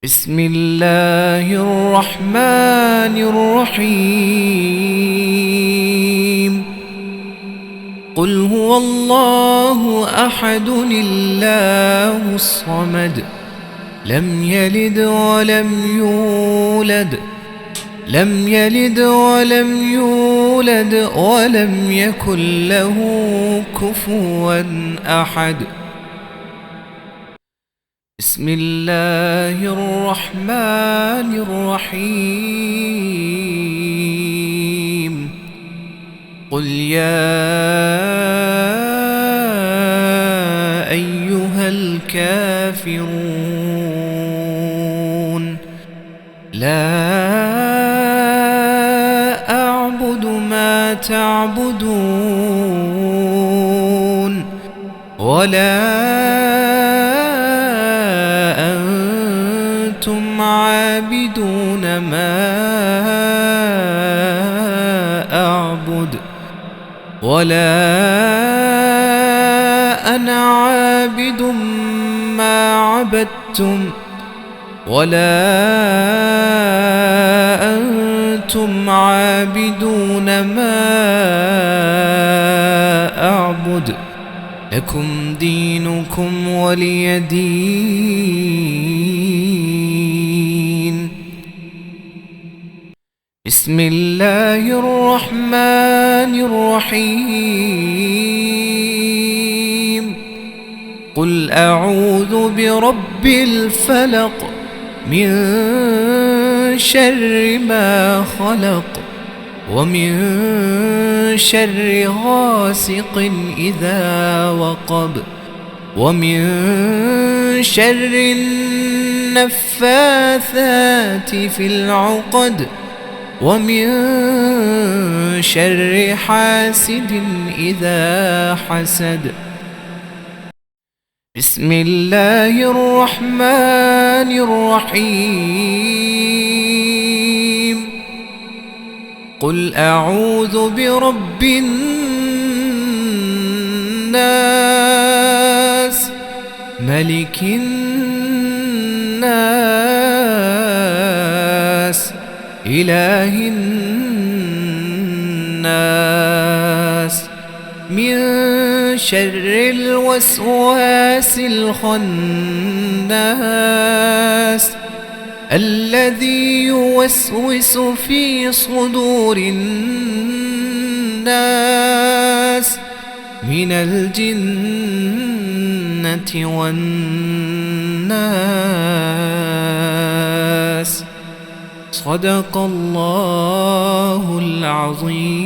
بسم الله الرحمن الرحيم. قل هو الله أحد الله الصمد لم يلد ولم يولد ولم يكن له كفوا أحد. بسم الله الرحمن الرحيم. قل يا أيها الكافرون لا أعبد ما تعبدون ولا أنتم عابدون ما أعبد ولا أنا عابد ما عبدتم ولا أنتم عابدون ما أعبد لكم دينكم ولي دين. بسم الله الرحمن الرحيم. قل أعوذ برب الفلق من شر ما خلق ومن شر غاسق إذا وقب ومن شر النفاثات في العقد ومن شر حاسد إذا حسد. بسم الله الرحمن الرحيم. قل أعوذ برب الناس ملك الناس إله الناس من شر الوسواس الخناس الذي يوسوس في صدور الناس من الجنة والناس. صدق الله العظيم.